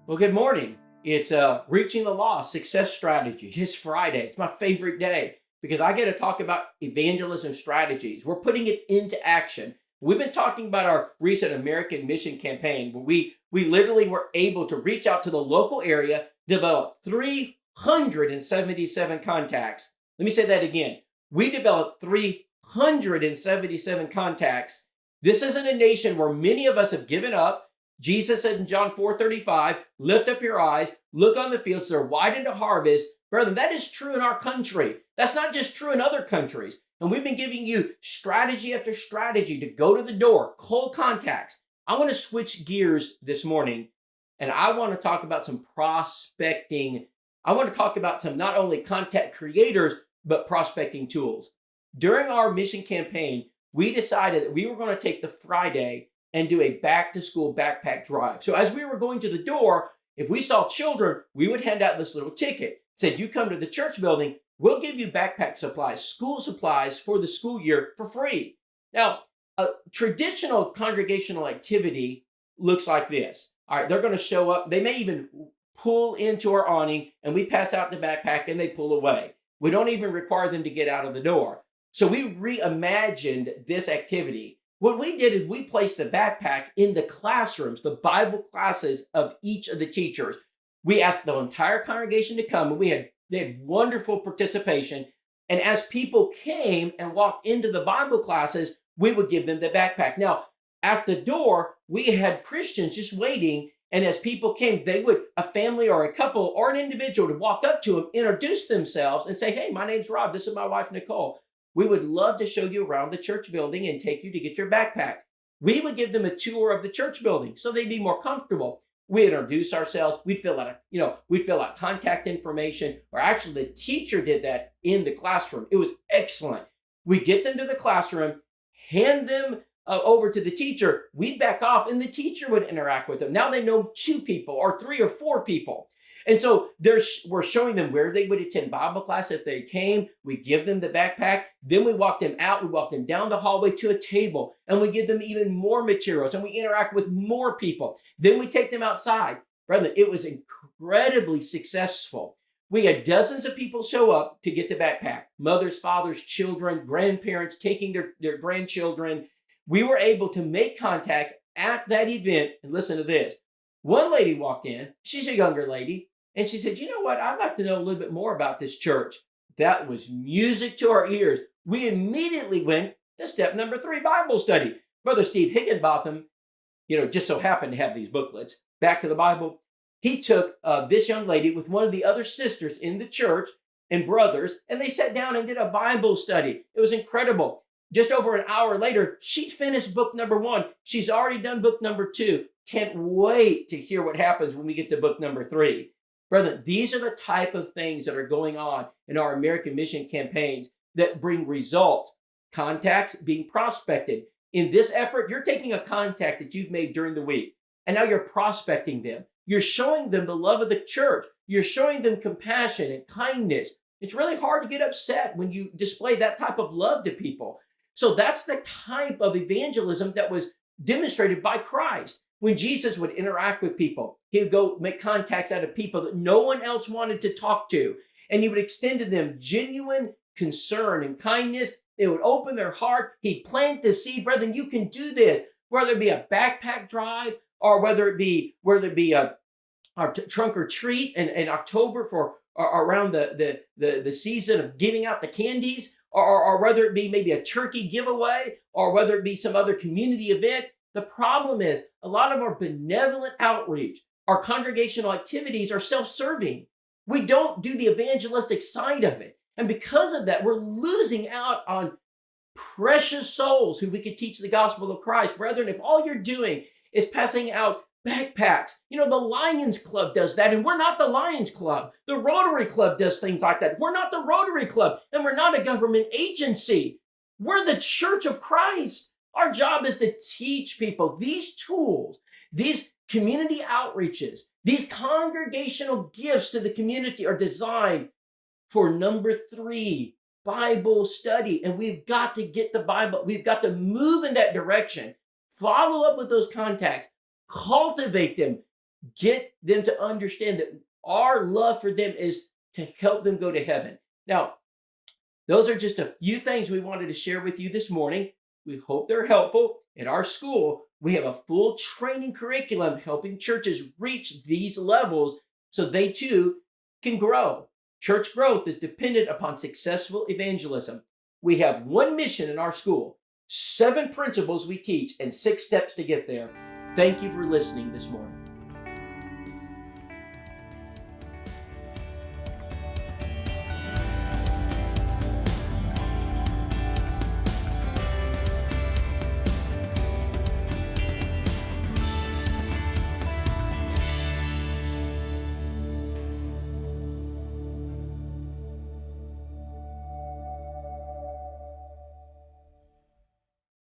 Well, good morning. It's Reaching the Lost Success Strategy. It's Friday. It's my favorite day because I get to talk about evangelism strategies. We're putting it into action. We've been talking about our recent American mission campaign where we literally were able to reach out to the local area, develop 377 contacts. Let me say that again. We developed 377 contacts. This isn't a nation where many of us have given up. Jesus said in John 4:35, lift up your eyes, look on the fields, they're wide to harvest. Brethren, that is true in our country. That's not just true in other countries. And we've been giving you strategy after strategy to go to the door, cold contacts. I want to switch gears this morning, and I want to talk about some prospecting. I want to talk about some not only contact creators, but prospecting tools. During our mission campaign, we decided that we were going to take the Friday and do a back-to-school backpack drive. So as we were going to the door, if we saw children, we would hand out this little ticket. It said, you come to the church building, we'll give you backpack supplies, school supplies for the school year for free. Now, a traditional congregational activity looks like this. All right, they're going to show up. They may even pull into our awning, and we pass out the backpack, and they pull away. We don't even require them to get out of the door. So we reimagined this activity. What we did is we placed the backpack in the classrooms, the Bible classes of each of the teachers. We asked the entire congregation to come, and they had wonderful participation. And as people came and walked into the Bible classes, we would give them the backpack. Now, at the door, we had Christians just waiting. And as people came, a family or a couple or an individual would walk up to them, introduce themselves and say, hey, my name's Rob. This is my wife, Nicole. We would love to show you around the church building and take you to get your backpack. We would give them a tour of the church building so they'd be more comfortable. We introduce ourselves. We'd fill out contact information, or actually the teacher did that in the classroom. It was excellent. We get them to the classroom, hand them over to the teacher. We'd back off and the teacher would interact with them. Now they know 2 people or 3 or 4 people. And so we're showing them where they would attend Bible class if they came. We give them the backpack. Then we walk them out. We walk them down the hallway to a table. And we give them even more materials. And we interact with more people. Then we take them outside. Brethren, it was incredibly successful. We had dozens of people show up to get the backpack. Mothers, fathers, children, grandparents taking their grandchildren. We were able to make contact at that event. And listen to this. One lady walked in. She's a younger lady. And she said, you know what? I'd like to know a little bit more about this church. That was music to our ears. We immediately went to step number 3, Bible study. Brother Steve Higginbotham, just so happened to have these booklets, Back to the Bible. He took this young lady with one of the other sisters in the church and brothers, and they sat down and did a Bible study. It was incredible. Just over an hour later, she finished book number 1. She's already done book number 2. Can't wait to hear what happens when we get to book number 3. Brethren, these are the type of things that are going on in our American mission campaigns that bring results. Contacts being prospected. In this effort, you're taking a contact that you've made during the week, and now you're prospecting them. You're showing them the love of the church. You're showing them compassion and kindness. It's really hard to get upset when you display that type of love to people. So that's the type of evangelism that was demonstrated by Christ. When Jesus would interact with people, he would go make contacts out of people that no one else wanted to talk to. And he would extend to them genuine concern and kindness. They would open their heart. He'd plant the seed. Brethren, you can do this. Whether it be a backpack drive or whether it be a trunk or treat in October for around the season of giving out the candies, or whether it be maybe a turkey giveaway, or whether it be some other community event. The problem is a lot of our benevolent outreach, our congregational activities are self-serving. We don't do the evangelistic side of it. And because of that, we're losing out on precious souls who we could teach the gospel of Christ. Brethren, if all you're doing is passing out backpacks, the Lions Club does that, and we're not the Lions Club. The Rotary Club does things like that. We're not the Rotary Club, and we're not a government agency. We're the Church of Christ. Our job is to teach people these tools, these community outreaches, these congregational gifts to the community are designed for number 3, Bible study. And we've got to get the Bible. We've got to move in that direction. Follow up with those contacts. Cultivate them. get them to understand that our love for them is to help them go to heaven. Now, those are just a few things we wanted to share with you this morning. We hope they're helpful. At our school, we have a full training curriculum helping churches reach these levels so they too can grow. Church growth is dependent upon successful evangelism. We have one mission in our school, 7 principles we teach, and 6 steps to get there. Thank you for listening this morning.